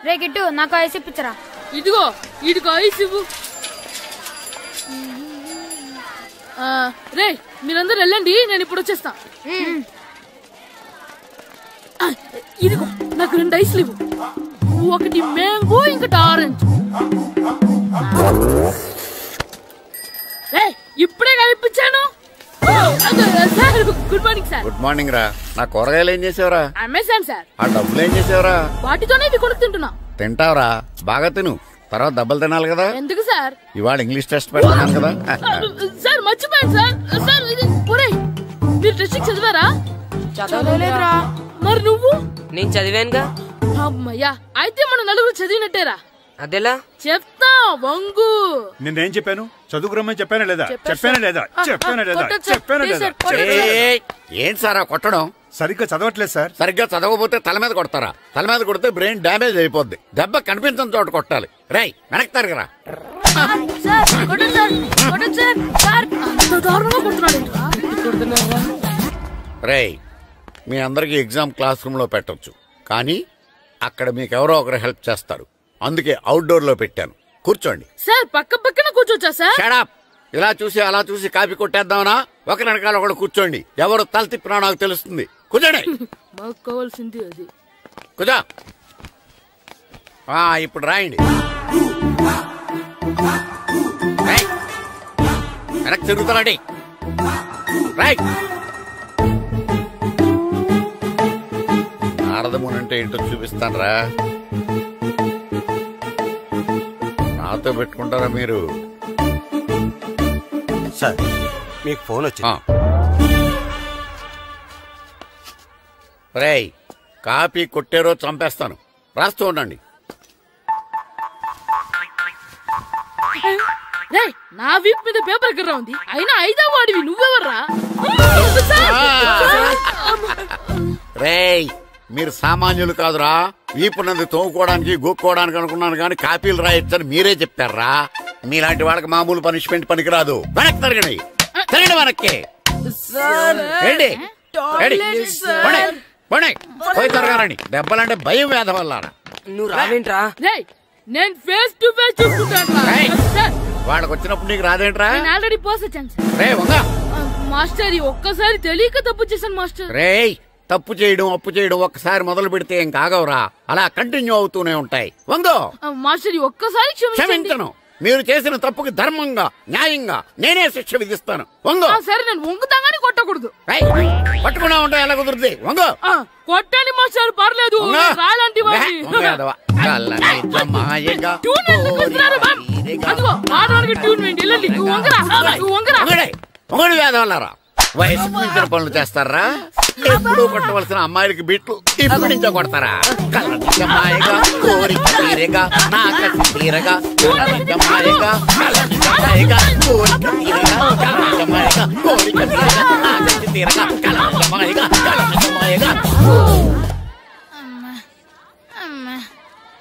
రే గిట్టు నాకు ఐస్ ఇప్పించరా. ఇదిగో ఇదిగో ఐస్ ఇవ్వు. రే మీరందరూ వెళ్ళండి, నేను ఇప్పుడు వచ్చేస్తా. ఇదిగో నాకు 2 ఐస్లు ఇవ్వు. ఒకటి మ్యాంగో ఇంకటి ఆరెంజ్. ఇప్పుడే ఇప్పించాను. Good morning sir. Good morning రా. నా కూరగాయలు ఏం చేసావురా? Amazon sir. ఆ డబ్బులు ఏం చేసావురా? వాటితోనే ఇవి కొనుక్కు తింటున్నా. తింటావురా, బాగా తిను, తర్వాత దెబ్బలు తినాలి కదా. ఎందుకు సార్? ఇవాళ ఇంగ్లీష్ టెస్ట్ పెడతాను కదా. సార్ మర్చిపోయాను సార్. సార్ మీరు టెస్టింగ్ చదివారా? చదవలేదురా. మరి నువ్వు? నేను చదివానుగా. అమ్మయ్యా, అయితే మన నలుగురు చదివినట్టేరా. అదెలా? చెప్తా వంగు. నేనేం చెప్పాను? చదువుకురమ్మని చెప్పానా లేదా? చెప్పానా లేదా? చెప్పానా లేదా? చెప్పానా లేదా? ఏంటి సార్ కొట్టడం? సరిగ్గా చదవట్లేదు సార్. సరిగ్గా చదవకపోతే తల మీద కొడతారా? తల మీద కొడితే బ్రెయిన్ డ్యామేజ్ అయిపోద్ది. దెబ్బ కనిపించిన చోట కొట్టాలి. రై వెనక్కి తరగరా. రేయ్, మీ అందరికి ఎగ్జామ్ క్లాస్ రూమ్ లో పెట్టొచ్చు, కానీ అక్కడ మీకు ఎవరో ఒకరు హెల్ప్ చేస్తారు. అందుకే అవుట్డోర్ లో పెట్టాను. కూర్చోండి. సార్ పక్క పక్కన కూర్చోచ్చా సార్? Shut up. ఇలా చూసి అలా చూసి కాపీ కొట్టేద్దామనా? ఒకరి వెనకాల ఒకడు కూర్చోండి. ఎవరు తల తిప్పినా నాకు తెలుస్తుంది. కూర్చోండి. మాకు కావాల్సింది అది. కూర్చో. ఇప్పుడు రాయండి. వెనక్కి తిరుగుతానండి. రైట్. నారదమునంటే ఏంటో చూపిస్తాను రా. నాతో పెట్టుకుంటారా మీరు? సార్ మీకు ఫోన్ వచ్చింది. రేయ్, కాపీ కొట్టారో చంపేస్తాను. రాస్తూ ఉండండి. నా వీప్ మీద పేపర్ ఎక్కడ ఉంది? అయినా 5వ వాడివి నువ్వెవర్రా? రేయ్, మీరు సామాన్యులు కాదురా. వీపునంది తోముకోవడానికి గోక్కోవడానికి అనుకున్నాను, కానీ కాపీలు రాయొచ్చని మీరే చెప్పారా. మీలాంటి వాళ్ళకి మామూలు పనిష్మెంట్ పనికిరాదు. వెనక్కి తిరగండి. తిరగండి వెనక్కి. పోయి తిరగారండి. దెబ్బలంటే భయం వేద వల్ల. నువ్వు రావేంట్రా? నేను ఫేస్ టు ఫేస్ చూసుకుంటాను. వాళ్ళకి వచ్చినప్పుడు నీకు రాదేంట్రా? నేను ఆల్రెడీ పోస్ వచ్చాను సార్. రే వంగా. మాస్టర్ ఒక్కసారి తెలియక తప్పు చేశాను మాస్టర్. రేయ్, తప్పు చేయడం అప్పు చేయడం ఒక్కసారి మొదలు పెడితే ఏం కాగవరా. అలా కంటిన్యూ అవుతూనే ఉంటాయి. వందో. మాస్టర్ ఒక్కసారి క్షమించను. మీరు చేసిన తప్పుకి ధర్మంగా న్యాయంగా నేనే శిక్ష విధిస్తాను. వంగో. సరే, నేను వంగుతాగానే కొట్టకూడదు. పట్టుకున్నా ఉంటా ఎలా కుదురుతుంది? వంగో. కొట్టండి మాస్టర్, పర్లేదు. రాలంటి వేదవల్లారా. వయసు మించిన పనులు చేస్తారా? ఎప్పుడు కొట్టవలసిన అమ్మాయిలకి బిట్లు ఇప్పుడు నుంచో కొడతారా? కళ్ళనిజమాయగా కోరిక తీరగా నా కసి తీరగా కళ్ళనిజమాయగా కళ్ళనిజమాయగా కోరిక తీరగా కళ్ళనిజమాయగా కోరిక తీరగా నా కసి తీరగా కళ్ళనిజమాయగా కళ్ళనిజమాయగా.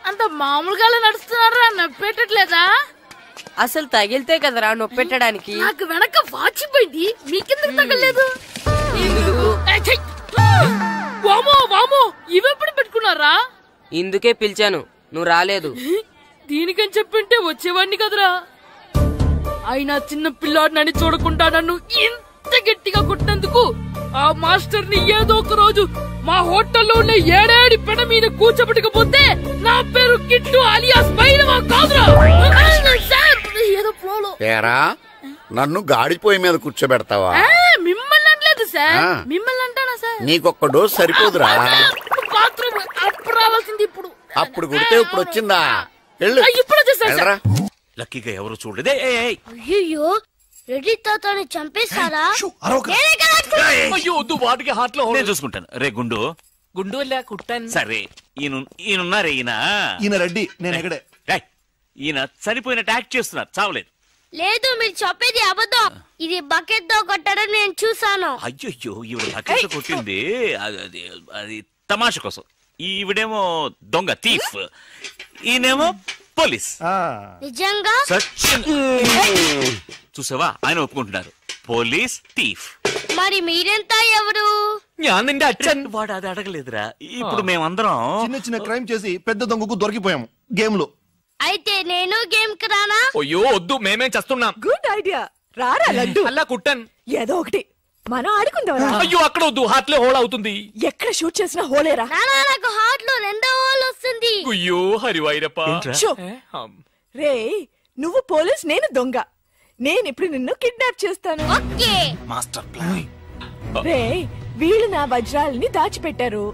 అంత మామూలుగా నడుస్తున్నారా? నొప్పెట్టట్లేదా? అసలు తగిలితే కదరా నొప్పెట్టడానికి. నాకు వెనక వాచిపోయింది, మీకెందుకు తగలేదు? వామో వామో, ఇవెప్పుడు పెట్టుకున్నారా? ఇందుకే పిలిచాను, నువ్వు రాలేదు. దీనికని చెప్పింటే వచ్చేవాడిని కదరా. అయినా చిన్న పిల్లాడినని చూడకుండా నన్ను ఇంత గట్టిగా కొట్టినందుకు ఆ మాస్టర్ ని ఏదో ఒక రోజు మా హోటల్లో ఉన్న 7 పెడ మీద కూర్చోబెట్టకపోతే నా పేరు కిట్టు అలియాస్ బైరవా కాదురా. ఏదో ఫ్లోలో. ఏరా, నన్ను గాడిపోయి మీద కూర్చోబెడతావా? మిమ్మల్ని అనలేదు సార్. మిమ్మల్ని అంటానా సార్? నీకొక్క డోసు సరిపోదురా. బాత్రూమ్ అప్పుడు రావాల్సింది ఇప్పుడు. అప్పుడు కొడితే ఇప్పుడు వచ్చిందా? ఇప్పుడు వచ్చేసారా? లక్కీగా ఎవరు చూడలేదే. అయ్యో, రెడ్డి తాతని చంపేస్తారా? వాటికి హార్ట్ లో నేను చూసుకుంటాను. రే గుండు. గుండు కుట్టాను. సరే, ఈయనున్నారే. ఈయన రెడ్డి, నేను ఎక్కడే. ఈయన చనిపోయినట్టు యాక్ట్ చేస్తున్నారు, చావలేదు. లేదు, మీరు చెప్పేది అబద్ధం. ఇది బకెట్ తో కొట్టడం నేను చూసాను. అయ్యో, ఈవిడ బకెట్ కొట్టింది అది తమాషా కోసం. ఈవిడేమో దొంగ థీఫ్, ఈయనేమో పోలీస్. నిజంగా చూసావా, ఆయన ఒప్పుకుంటున్నారు. Police thief. మరి మీరెంత ఎవరు? నిండి అచ్చన్. వాడు అది అడగలేదురా. ఇప్పుడు మేమందరం చిన్న చిన్న క్రైమ్ చేసి పెద్ద దొంగకు దొరికిపోయాము గేమ్ లో. అయితే నేను గేమ్ కి రానా? అయ్యో వద్దు, మేమేం చేస్తున్నాం. గుడ్ ఐడియా, రారా లడ్డు. అలా కుట్టన్ ఏదో ఒకటి మనం ఆడుకుందాం. అయ్యో అక్కడ వద్దు, హార్ట్ లో హోల్ అవుతుంది. ఎక్కడ షూట్ చేసినా హోలేరా. నానా నాకు హార్ట్ లో 2వ హోల్ వస్తుంది. అయ్యో హరివైరప్ప. రే నువ్వు పోలీస్, నేను దొంగ. నేను ఇప్పుడు నిన్ను కిడ్నాప్ చేస్తాను. Okay master plan. రే వీళ్ళు నా వజ్రాలని దాచిపెట్టారు.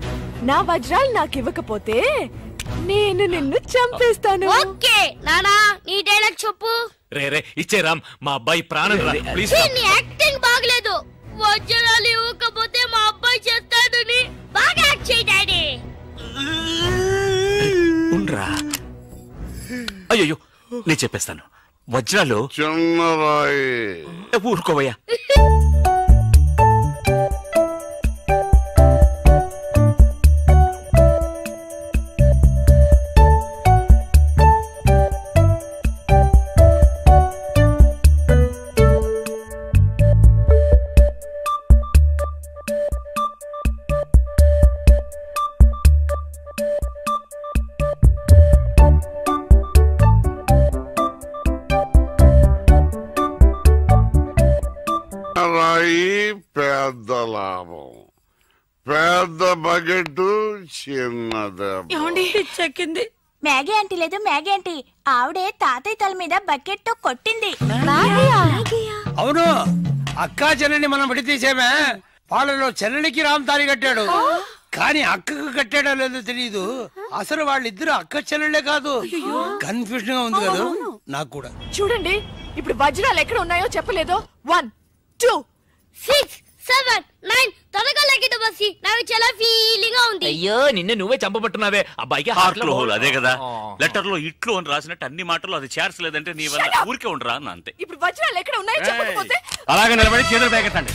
నా వజ్రాలు నాకు ఇవ్వకపోతే నేను నిన్ను చంపేస్తాను. ఓకే నానా నీ డైలాగ్ చెప్పు. రే ఇచ్చే రామ్, మా అబ్బాయి ప్రాణం రా ప్లీజ్. నీ యాక్టింగ్ బాగలేదు. వజ్రాలు ఇవ్వకపోతే మా అబ్బాయి చేస్తాడని బాగా యాక్ట్ చేయి డాడీ. ఉండ్రా. అయ్యో నేను చెప్పేస్తాను. వజ్రాలు చిన్నరాయి. ఊరుకోవయ్యా. పెద్ద లాభం, పెద్ద బకెట్, చిన్నది. చెక్కింది. మ్యాగీ ఆంటీ లేదు, మ్యాగీ ఆంటీ ఆవిడే తాతయ్య తల మీద బకెట్ తో కొట్టింది. అవును, అక్కా చెల్లెని మనం విడితీసేమే. వాళ్ళలో చెల్లెలికి రామ్ తాళి కట్టాడు, కానీ అక్కకు కట్టాడో లేదో తెలియదు. అసలు వాళ్ళిద్దరు అక్క చెల్లెళ్ళే కాదు. కన్ఫ్యూజన్ గా ఉంది కదా నాకు కూడా. చూడండి ఇప్పుడు వజ్రాలు ఎక్కడ ఉన్నాయో చెప్పలేదు. 1 2 6 7 9 త్వరగా లెక్కిట బస్సి. నాకు చాలా ఫీలింగ్ గా ఉంది. అయ్యో నిన్ను నువ్వే చంపబట్టున్నావే. అబ్బాయికి హార్ట్ లో హోల్. అదే కదా లెటర్ లో ఇట్లు అని రాసినట్టు అన్ని మాటలు అది చేర్చలేదంటే నీ వల్ల ఊరికే ఉండరా అన్న అంతే. ఇప్పుడు వజ్రాలు ఎక్కడ ఉన్నాయో చెప్పకపోతే అలాగే నిలబడి చేతులు బేకెత్తండి.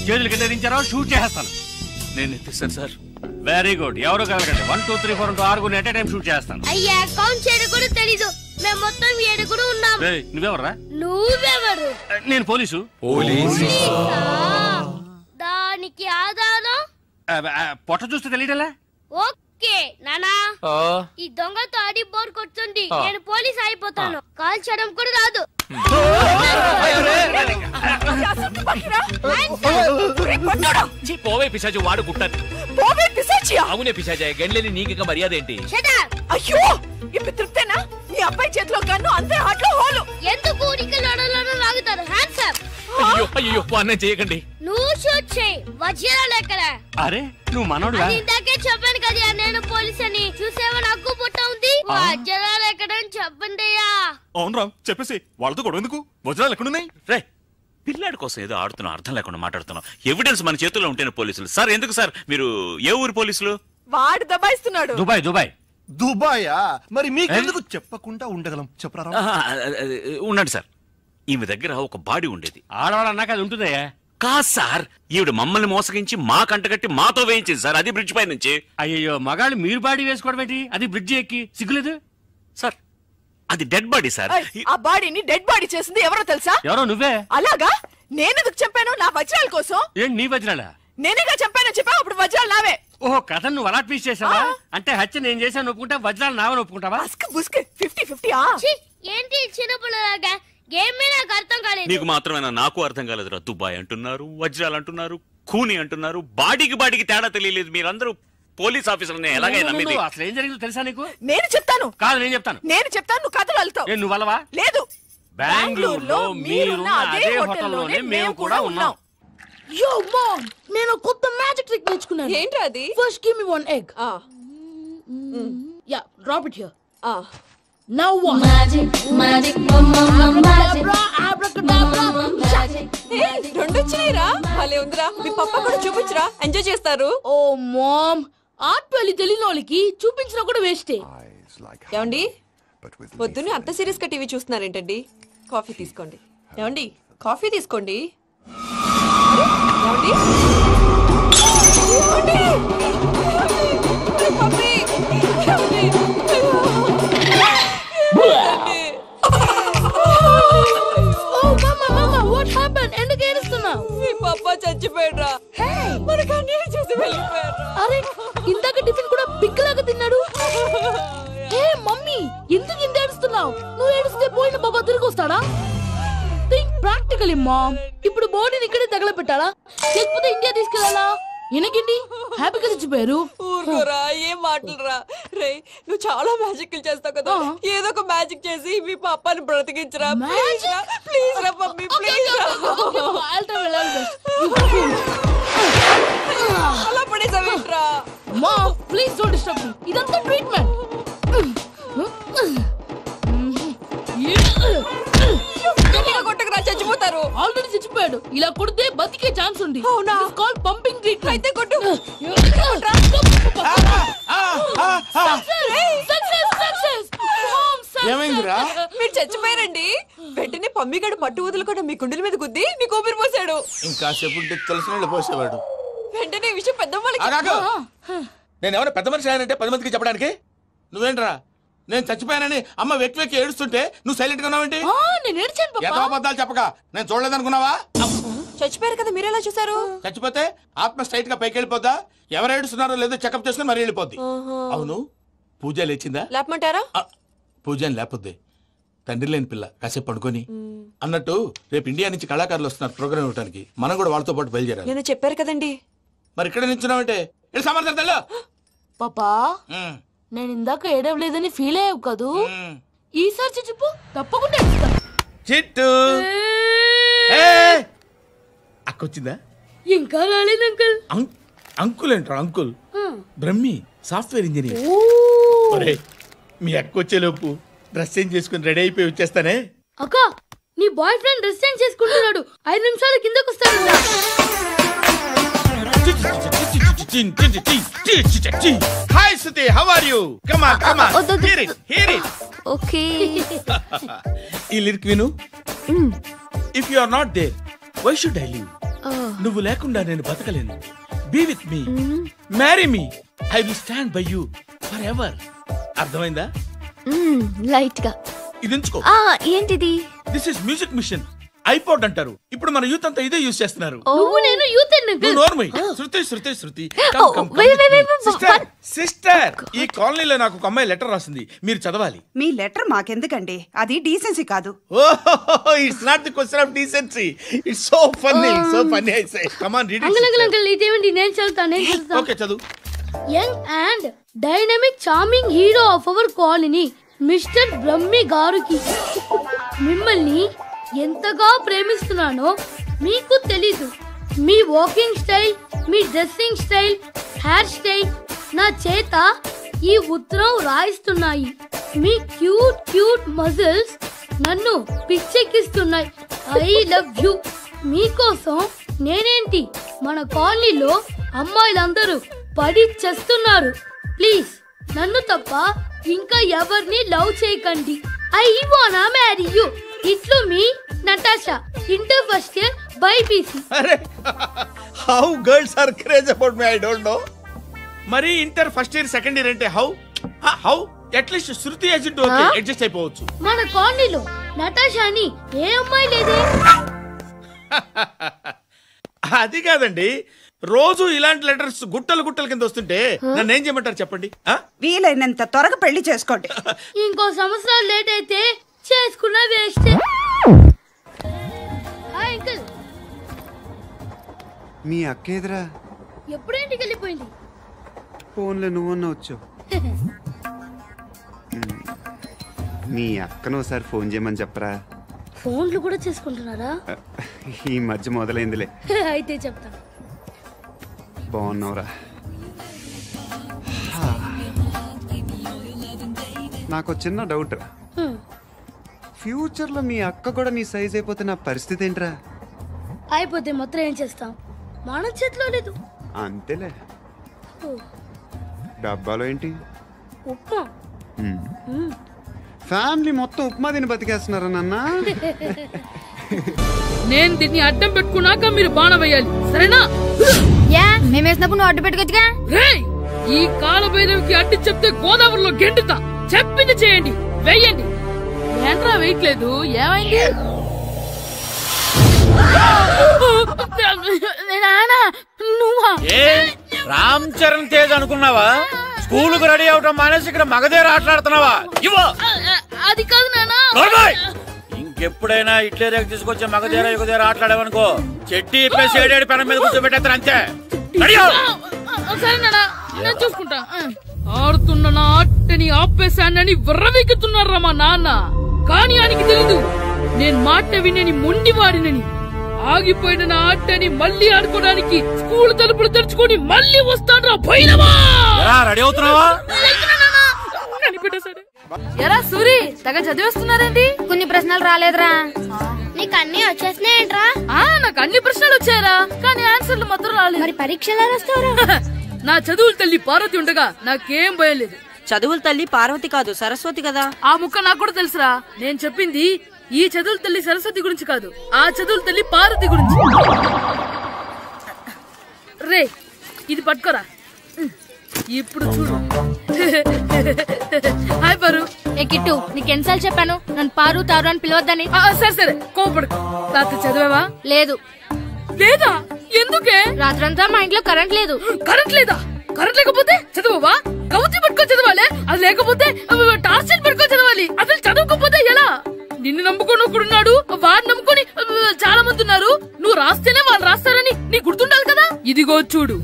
చేతులు కింద దించారో షూట్ చేస్తాను. నేను ఎత్తిస్తాను సార్. Very good. ఎవరు కలగండి. 1 2 3 4 6 ఎట్ టైం షూట్ చేస్తాను. అయ్యా కౌంట్ చేయడం కూడా తెలీదు. మేము మొత్తం 7 ఉన్నాం. నువ్వెవర్రా? నువ్వెవరు? నేను పోలీసు. దానికి ఆధారం పొట్ట చూస్తే తెలియటలా. ఓకే నానా, ఈ దొంగతో ఆడి బోర్ కొడుతుంది. నేను పోలీస్ అయిపోతాను. కాల్ చేయడం కూడా రాదు. పోవే పిశాచి, వాడు గుట్టాను. అవునే పిశాచి, గండ్లేని నీకు మర్యాద ఏంటి? అయ్యో ఇప్పుడు తృప్తేనా? నీ అబ్బాయి చేతిలో గన్ను, అంతే హాట్లో హోలు. ఎందుకు ఊరికి లోడలోనూ లాగుతారు? Hands up. అయ్యో పాన్నం చేయకండి. నువ్వు షూట్ చేయి. వజ్రాలు ఎక్కడ? అరే నువ్వు మనోడు. ఇందాకే చెప్పాను కదా నేను పోలీస్ అని. చూసేవా నాకు పుట్ట ఉంది. వజ్రాలు ఎక్కడ అని చెప్పండి. అవును రామ్, చెప్పేసి వాళ్ళతో గొడవ ఎందుకు? వజ్రాలు ఎక్కడున్నాయి? రే పిల్లాడి కోసం ఏదో ఆడుతున్నాం, అర్థం లేకుండా మాట్లాడుతున్నాం. ఎవిడెన్స్ మన చేతుల్లో ఉంటేనే పోలీసులు. సార్ ఎందుకు సార్ మీరు ఏ ఊరు పోలీసులు? వాడు దబాయిస్తున్నాడు. దుబాయ్. దుబాయా? మరి మీకెందుకు చెప్పకుండా ఉండగలం చెప్పరా? ఉండండి సార్. ఈమె దగ్గర ఒక బాడీ ఉండేది. ఆడవాళ్ళు అన్నాక అది ఉంటుందయ్యా. కాదు సార్, ఈవిడ మమ్మల్ని మోసగించి మా కంటగట్టి మాతో వేయించింది సార్. అది బ్రిడ్జ్ పై నుంచి. అయ్యో మగాళ్ళు మీరు బాడీ వేసుకోవడం ఏంటి? అది బ్రిడ్జ్ ఎక్కి సిగ్గులేదు సార్. అది డెడ్ బాడీ సార్. ఆ బాడీని డెడ్ బాడీ చేసింది ఎవరో తెలుసా? ఎవరో నువ్వే. అలాగా? నేనెందుకు చంపాను? నా వజ్రాల కోసం. ఏంటి నీ వజ్రాలా? నేనేగా చంపానని చెప్పావు, అప్పుడు వజ్రాలు నావే. ఓహో కథ నువ్వు అలా ట్వీస్ట్ చేసావా? అంటే హత్య నేను చేశాను ఒప్పుకుంటా, వజ్రాలు నావని ఒప్పుకుంటావా? 50-50. ఏంటి చిన్నపిల్లలాగా గేమ్ నాకు అర్థం కాలేదు. నీకు మాత్రమేనా? నాకు అర్థం కాలేదురా. దుబాయ్ అంటున్నారు, వజ్రాలు అంటున్నారు, ఖూని అంటున్నారు. బాడీకి తేడా తెలియలేదు. మీరందరూ పోలీస్ ఆఫీసర్ని ఎలాగైనా నమ్మింది. అసలు ఏం జరిగిందో తెలుసా నీకు? నేను చెప్తాను. కాదు నేను చెప్తాను. నువ్వు కథలు వెళ్తావు. నువ్వు వల్లవా? లేదు. బెంగళూరులో మీరున్న అదే హోటల్లోనే మేము కూడా ఉన్నాం. యో మామ్, నేను కొత్త మ్యాజిక్ ట్రిక్ నేర్చుకున్నాను. ఏంట్రా అది? First give me 1 egg. Yeah, drop it here. Now what? Magic, mama, magic. Abracadabra, magic. Hey, రెండు వచ్చినాయిరా. భలే ఉందిరా. మీ పప్పా కూడా చూపించరా, ఎంజాయ్ చేస్తారు. ఓ మామ్, ఆర్ట్ పెళ్లి తెలియని వాళ్ళకి చూపించినా కూడా వేస్టే. ఏమండి పొద్దున్నే అంత సీరియస్ గా టీవీ చూస్తున్నారేంటండి? కాఫీ తీసుకోండి. ఏమండి కాఫీ తీసుకోండి. ఏమండి ఎందుకు ఏడుస్తున్నావు? మీ ఏడుస్తున్నావు? నువ్వు ఏడిస్తే పోయిన బాబా తిరిగి వస్తాడా? Think practically mom. ఇప్పుడు బాడీని ఇక్కడే తగలబెట్టాలా లేకపోతే ఇండియా తీసుకెళ్ళాలా? ఎనకండి హ్యాపీగా చచ్చిపోయారు. ఊరుకోరా, ఏం మాటలురా. రే, నువ్వు చాలా మ్యాజిక్ చేస్తావు కదా, ఏదో ఒక మ్యాజిక్ చేసి మీ పాపాని బ్రతికించరా. ప్లీజ్ రా మమ్మీ, ప్లీజ్. అలా పడేసావేంట్రా? Mom please don't disturb me. ఇదంతా ట్రీట్మెంట్. కొట్టకరా, చచ్చిపోతారు. ఆల్రెడీ చచ్చిపోయాడు. ఇలా కొడితే బతికే ఛాన్స్ ఉంది. అవునా? Call pumping treatment. అయితే కొట్టు. ఏమైందిరా? మీరు చచ్చిపోయారండి. వెంటనే పమ్మిగాడు పట్టు వదులుకుండా మీ గుండెల మీద గుద్ది మీకు ఊపిరి పోసాడు. ఇంకా చెప్పుంటే తెలిసిన పోసేవాడు. వెంటనే ఈ విషయం పెద్ద నేను ఎవరైనా పెద్ద మనిషి ఆయనంటే 10 మందికి చెప్పడానికి నువ్వేంట్రా? నేను చచ్చిపోయానని అమ్మ వెక్కి వెక్కి ఏడుస్తుంటే నువ్వు సైలెంట్ గా ఉన్నావేంటి? ఎంతో అబద్ధాలు చెప్పక నేను చూడలేదనుకున్నావా? చచ్చిపోయారు కదా, మీరెలా చూసారు? చచ్చిపోతే ఆత్మ స్ట్రైట్ గా పైకి వెళ్ళిపోద్దా? ఎవరు ఏడుస్తున్నారో లేదో చెకప్ చేసుకుని మరీ వెళ్ళిపోద్ది. అవును, పూజ లేచిందా? లేపమంటారా? పూజ అని లేకపోద్ది. తండ్రి లేని పిల్ల కాసేపు పడుకొని. అన్నట్టు రేపు ఇండియా నుంచి కళాకారులు వస్తున్నారు ప్రోగ్రామ్ ఇవ్వడానికి. మనం కూడా వాళ్ళతో పాటు బయలుదేరాలి. నేను చెప్పారు కదండి. మరి ఇక్కడ నిల్చున్నావంటే సమర్థతలో పాపా, నేను ఇందాక ఏడవలేదని ఫీల్ అయ్యావు కదూ? ఈసారి చచ్చిపో, తప్పకుండా చిట్టు అక్కొచ్చిందా? ఇంకా రాలేదు అంకుల్. అంకుల్ ఏంట్రా? Uncle Brahmi software engineer. మీ అక్కొచ్చేలోపు డ్రెస్ చేంజ్ చేసుకుని రెడీ అయిపోయి వచ్చేస్తానే. అక్క, నీ బాయ్ ఫ్రెండ్ డ్రెస్ చేంజ్ చేసుకుంటున్నాడు. 5 నిమిషాలు కిందకు వస్తాడు. Hi Suti, how are you? Come on, come on. Hear it, hear it. Okay. ఈ లిరిక్ విను. If you are not there, why should I live? నువ్వు లేకుండా నేను బతకలేను. Be with me. Marry me. I will stand by you forever. అర్థమైందా? Light గా. ఇది ఉంచుకో. ఏంటిది? This is music mission. IPod అంటారు. ఇప్పుడు మన యూత్ అంతా ఇదే యూజ్ చేస్తున్నారు. నువ్వు నేను యూత్ శృతి సిస్టర్, ఈ కాలనీలో నాకు ఒక అమ్మాయి లెటర్ రాసింది, మీరు చదవాలి. మీ లెటర్ మాకెందుకండి? అది డీసెన్సీ కాదు. It's not the question of decency. It's so funny, so funny. I say come on, read it. Uncle ఇదేంటి? నేను చదువుతాను. ఓకే, చదువు. Young and dynamic charming hero of our colony mister Brahmi గారికి మిమ్మల్ని ఎంతగా ప్రేమిస్తున్నానో మీకు తెలీదు. మీ వాకింగ్ స్టైల్, మీ డ్రెస్సింగ్ స్టైల్, హెయిర్ స్టైల్ నా చేత ఈ ఉత్తరం రాయిస్తున్నాయి. మీ క్యూట్ క్యూట్ మజిల్స్ నన్ను పిచ్చెక్కిస్తున్నాయి. I love you. మీకోసం నేనేంటి, మన కాలనీలో అమ్మాయిలందరూ పడి చేస్తున్నారు. ప్లీజ్ నన్ను తప్ప ఇంకా ఎవరిని లవ్ చేయకండి. ఐ వానా మ్యారీ యూ. ఇట్లు మీ Natasha, inter first year BiPC. How girls are craze about me, I don't know. మరి inter first year second year అంటే how at least Shruti agent okay, adjust అయిపోవచ్చు. మన కాలనీలో నటాషా అని ఏ అమ్మాయి లేదే. అది కాదండి, రోజు ఇలాంటి లెటర్స్ గుట్టలు గుట్టల కింద వస్తుంటే నన్ను ఏం చేయమంటారు చెప్పండి? వీలైనంత త్వరగా పెళ్లి చేసుకోండి. ఇంకో సంవత్సరాలు లేట్ అయితే చేసుకున్న వేస్ట్. Hi uncle. మీ అక్క ఎదురా ఎప్పుడు ఇంటికి వెళ్ళిపోయింది? ఫోన్లో నువ్వన్నా వచ్చావు. మీ అక్కను ఒకసారి ఫోన్ చేయమని చెప్పరా. ఫోన్లు కూడా చేసుకుంటున్నారా? ఈ మధ్య మొదలైందిలే. అయితే చెప్తా. బాగున్నావురా? నాకు చిన్న డౌట్ రా. ఫ్యూచర్ లో మీ అక్క కూడా నీ సైజ్ అయిపోతే నా పరిస్థితి ఏంట్రా? అయిపోతే మాత్రం ఏం చేస్తాం, మన చేతిలో లేదు. అంతేలే. డబ్బాలో ఏంటి? ఉప్మా. ఫ్యామిలీ మొత్తం ఉప్మా తిని బతికేస్తున్నారా నాన్న? నేను దీన్ని అడ్డం పెట్టుకున్నాక మీరు బాణ వేయాలి, సరేనా? మేమేసినప్పుడు నువ్వు అడ్డు పెట్టుకోవచ్చుగా. ఈ కాలభైరవికి అడ్డు చెప్తే గోదావరిలో గెంటుతా. చెప్పింది చేయండి, వెయ్యండి. ఏంట్రా వేయట్లేదు, ఏమైంది? రామ్ చరణ్ తేజ్ అనుకున్నావా? స్కూల్ కు రెడీ అవటం మానేసి ఇక్కడ మగధీర ఆటలాడుతున్నావా? అది కాదు నానా. ఇంకెప్పుడైనా ఇట్లే రేపు తీసుకొచ్చే మగదేరా యుగదేరా ఆటలాడేవనుకో చెట్టి ఇప్పేసి ఏడేడు పెనం మీద కూర్చోబెట్టేస్తారు అంతే. సరే నానా, నేను చూసుకుంటా. ఆడుతున్న నా ఆటని ఆపేశానని విర్రవీగుతున్నారా మా నాన్న. కానీ ఆయనకి తెలీదు నేను మాట వినని మొండివాడినని. ఆగిపోయిన నా ఆటని మళ్ళీ ఆడుకోవడానికి స్కూల్ తలుపులు తెరుచుకొని మళ్ళీ వస్తాను రా భైరవా. రెడీ అవుతున్నావా? ఎరా సూరి, తెగ చదివేస్తున్నారండి. కొన్ని ప్రశ్నలు రాలేదురా. నీకు అన్ని వచ్చేసినాయంట్రా? నాకు అన్ని ప్రశ్నలు వచ్చాయరా, కానీ ఆన్సర్లు మాత్రం రాలేదు. మరి పరీక్షలు రాస్తావురా? నా చదువుల తల్లి పార్వతి ఉండగా నాకేం భయం లేదు. చదువుల తల్లి పార్వతి కాదు, సరస్వతి కదా. ఆ ముక్క నాకు కూడా తెలుసురా. నేను చెప్పింది ఈ చదువుల తల్లి సరస్వతి గురించి కాదు, ఆ చదువుల తల్లి పార్వతి గురించి. రే, ఇది పట్టుకోరా. ఇప్పుడు చూడు. హాయ్ పారు. ఏ కిట్టు, నీకు ఎన్నిసార్లు చెప్పాను నన్ను పారు తారు అని పిలవద్దని? సరే సరే, కోపడుకో. రాత్రి చదివావా? లేదు. లేదా? ఎందుకే? రాత్రంతా మా ఇంట్లో కరెంట్ లేదు. కరెంట్ లేదా? కరెంట్ లేకపోతే చదవవా? కవతి పట్టుకొని చదవాలి. అది లేకపోతే టార్చ్ లైట్ పట్టుకొని చదవాలి. అసలు చదవకపోతే ఎలా? నిన్ను నమ్ముకొని ఒకడున్నాడు, వాడిని నమ్ముకొని చాలా మంది ఉన్నారు. నువ్వు రాస్తేనే వాళ్ళు రాస్తారని నీ గుర్తుండాలి కదా. ఇదిగో చూడు,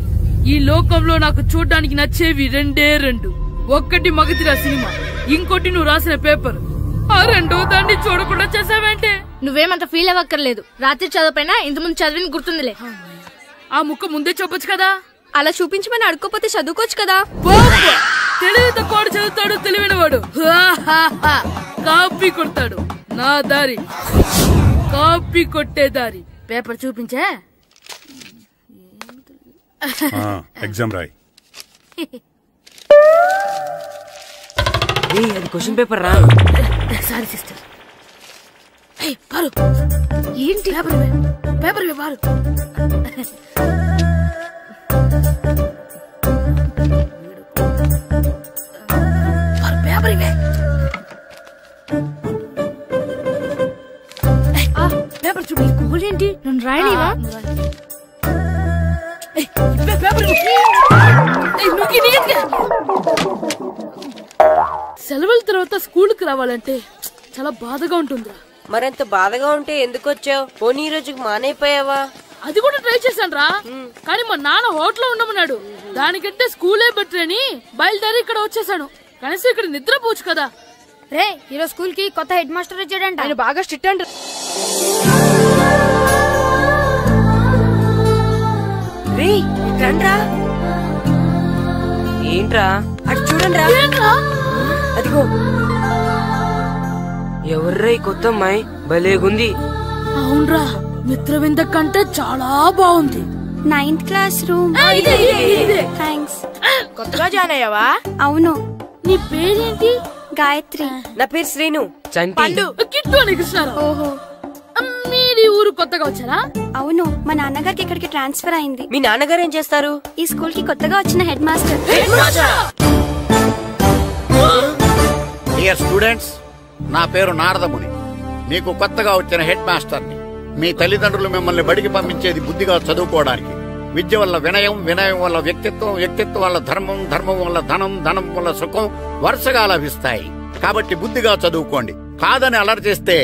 ఈ లోకంలో నాకు చూడడానికి నచ్చేవి రెండే రెండు. ఒక్కటి మగతిరా సినిమా, ఇంకోటి నువ్వు రాసిన పేపర్. ఆ రెండో దాన్ని చూడకుండా చేసావేంటే? నువ్వేమంత ఫీల్ అవ్వక్కర్లేదు. రాత్రి చదవపోయినా ఇంతకుముందు చదివిన గుర్తుందిలే. ఆ ముక్క ముందే చెప్పొచ్చు కదా. అలా చూపించమని అడుక్కోపోతే చదువుకోవచ్చు కదా. తెలివి తక్కువ చదువుతాడు, తెలివైనవాడు కాపీ కొడతాడు. నా దారి కాపీ కొట్టే దారి. పేపర్ చూపించే. ఎగ్జామ్ రాయి. అది క్వశ్చన్ పేపర్ రా. Sorry sister. పారు, ఏంటి పేపర్? పేపర్ పారు. పేపర్ ఇవే. పేపర్ చూడు. స్కూల్ ఏంటి? నన్ను రాయలేవా? సెలవుల తర్వాత స్కూల్ కి రావాలంటే చాలా బాధగా ఉంటుందిరా. మరంత బాధగా ఉంటే ఎందుకు వచ్చావు? పోనీ ఈ రోజుకి మానైపోయావా? అది కూడా ట్రై చేశాను రా, కానీ మా నాన్న హోటల్లో ఉండమన్నాడు. దానికంటే స్కూలే బెటర్ అని బయలుదేరి ఇక్కడ వచ్చేసాను. కనీసం ఇక్కడ నిద్రపోవచ్చు కదా. రే, ఈరోజు స్కూల్ కి కొత్త హెడ్ మాస్టర్ వచ్చాడంట. ఆయన బాగా స్ట్రిక్ట్ అంట. ఏంట్రా అటు చూడండి. అదిగో ఎవర్రా ఈ కొత్త అమ్మాయి? భలేగుంది. అవునరా, మిత్రవింద కంటే చాలా బాగుంది. 9th class room. థ్యాంక్స్. కొత్తగా జాయిన్ అయ్యావా? అవును. నీ పేరేంటి? గాయత్రి. నా పేరు శ్రీను. చంటి. కిట్టు అని కృష్ణారావు. ఓహో, మీది ఊరు కొత్తగా వచ్చారా? అవును, మా నాన్నగారికి ఇక్కడికి ట్రాన్స్ఫర్ అయింది. మీ నాన్నగారు ఏం చేస్తారు? ఈ స్కూల్ కి కొత్తగా వచ్చిన హెడ్ మాస్టర్. డియర్ స్టూడెంట్స్, నా పేరు నారదముని. మీకు కొత్తగా వచ్చిన హెడ్ మాస్టర్ని. మీ తల్లిదండ్రులు మిమ్మల్ని బడికి పంపించేది బుద్ధిగా చదువుకోవడానికి. విద్య వల్ల వినయం, వినయం వల్ల వ్యక్తిత్వం, వ్యక్తిత్వం వల్ల ధర్మం, ధర్మం వల్ల ధనం, ధనం వల్ల సుఖం వరుసగా లభిస్తాయి. కాబట్టి బుద్ధిగా చదువుకోండి. కాదని అలర్ చేస్తే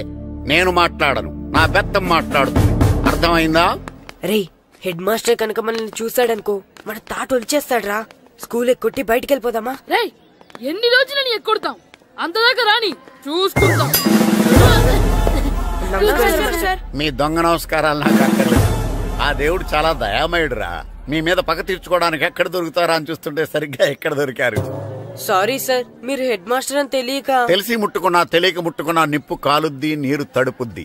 నేను మాట్లాడను, నా బెత్తం మాట్లాడుతుంది. అర్థమైందా? రే, హెడ్ మాస్టర్ కనుక మనల్ని చూసాడనుకో మన తాట వచ్చేస్తాడ్రా. స్కూల్ ఎక్కొట్టి బయటికి వెళ్ళిపోదామా? రే, ఎన్ని రోజులని ఎక్కొడతాం? అంతదాకా రాని చూసుకుందాం. మీ దొంగ నమస్కారాలు నాకు అక్కర్లేదు. ఆ దేవుడు చాలా దయామయుడురా. మీ మీద పగ తీర్చుకోవడానికి ఎక్కడ దొరుకుతారా అని చూస్తుంటే సరిగ్గా ఎక్కడ దొరికారు. సారీ సార్, మీరు హెడ్ మాస్టర్ అని తెలియక. తెలిసి ముట్టుకున్నా తెలియక ముట్టుకున్నా నిప్పు కాలుద్ది, నీరు తడుపుద్ది.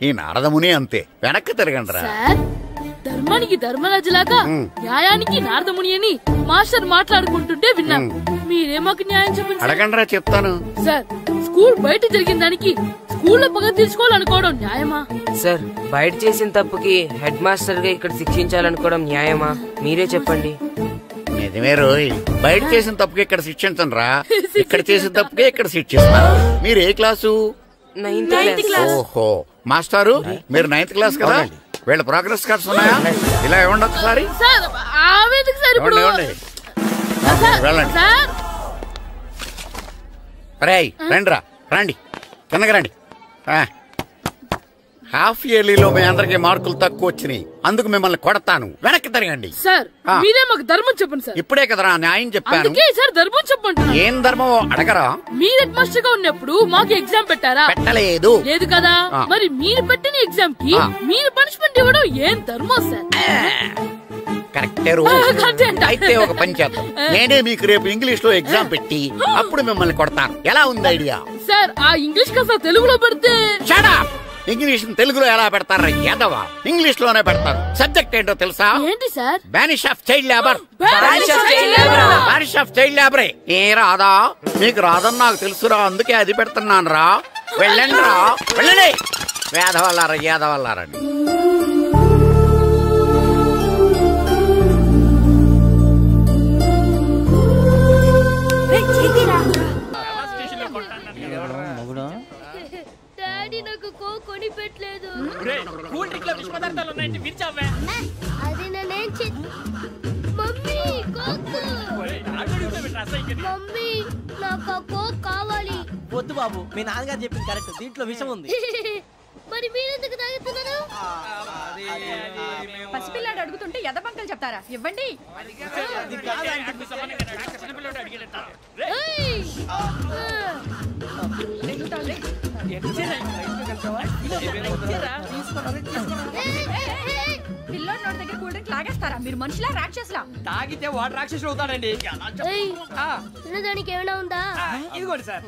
ఈ నారదముని అంతే. వెనక్కి తిరగండిరా. ధర్మానికి ధర్మరాజులాగా న్యాయానికి నారదముని అని మాస్టర్ మాట్లాడుకుంటుంటే విన్నాం. మీరే మాకు న్యాయం చెప్పండి. అడగండిరా, చెప్తాను. సార్, స్కూల్ బయట జరిగిన దానికి స్కూల్లో పగ తీర్చుకోవాలనుకోవడం న్యాయమా? సార్, బయట చేసిన తప్పుకి హెడ్ మాస్టర్ గా ఇక్కడ శిక్షించాలనుకోవడం న్యాయమా? మీరే చెప్పండి. నిజమే రోయ్, బయట చేసిన తప్పుకి ఇక్కడ శిక్షించను రా. ఇక్కడ చేసిన తప్పుకే ఇక్కడ శిక్షిస్తారు. మీరు ఏ క్లాసు? 9th class. ఓహో, మాస్టారు మీరు 9th క్లాస్ కదా? వీళ్ళ ప్రోగ్రెస్ కార్డ్స్ ఉన్నాయా? ఇలా ఇవ్వండి ఒకసారి. వెళ్ళండి. రేయ్, రండిరా, రండి. కిందకి రండి. హాఫ్ ఇయర్లీలో మీ అందరికి మార్కులు తక్కువ వచ్చినాయి, అందుకు మిమ్మల్ని కొడతాను. వెనక్కి తిరగండి. సార్ మీరే మాకు ధర్మం చెప్పండి సార్. ఇప్పుడే కదరా న్యాయం చెప్పాను. అందుకే సార్ ధర్మం చెప్పండి. ఏం ధర్మం అడగరా? మీరు హెడ్ మాస్టర్ గా ఉన్నప్పుడు మాకు ఎగ్జామ్ పెట్టారా? పెట్టలేదు. లేదు కదా. మరి మీరు పెట్టిన ఎగ్జామ్ కి మీరు పనిష్మెంట్ ఇవ్వడం ఏం ధర్మం సార్? కరెక్టే. అయితే ఒక పని చేద్దాం, నేనే మీకు రేపు ఇంగ్లీష్ లో ఎగ్జామ్ పెట్టి అప్పుడు మిమ్మల్ని కొడతాను. ఎలా ఉంది ఐడియా? సార్ ఆ ఇంగ్లీష్ కాస్త తెలుగులో పెడితే. Shut up. ఇంగ్లీష్ తెలుగులో ఎలా పెడతారా యాదవా? ఇంగ్లీష్ లోనే పెడతారు. సబ్జెక్ట్ ఏంటో తెలుసా? ఏంటి sir? Banish of child labour. Banish of child లేబరే. ఏ రాదా? మీకు రాదని నాకు తెలుసురా, అందుకే అది పెడుతున్నాను రా. వెళ్ళండి రా, వెళ్ళండి. వేదవల్లారా యాదవల్లారండి. డాడీ నాకు కోక్ కొని పెట్టలేదు. అది నేనేం మమ్మీ కోక్. మమ్మీ నాకు ఆ కోక్ కావాలి. వద్దు బాబు, మీ నాన్నగారు చెప్పింది కరెక్ట్, దీంట్లో విషయం ఉంది. మరి మీరెందుకు తాగుతున్నారు? పసిపిల్లాడు అడుగుతుంటే ఎదబంకలు చెప్తారా? ఇవ్వండి. పిల్లోడి నోటి దగ్గర కూల్ డ్రింక్ లాగేస్తారా? మీరు మనుషులా రాక్షసులా? తాగితే వాడు రాక్షసుడు అవుతాడండి. తినడానికి ఏమైనా ఉందా? ఇదిగోండి సార్.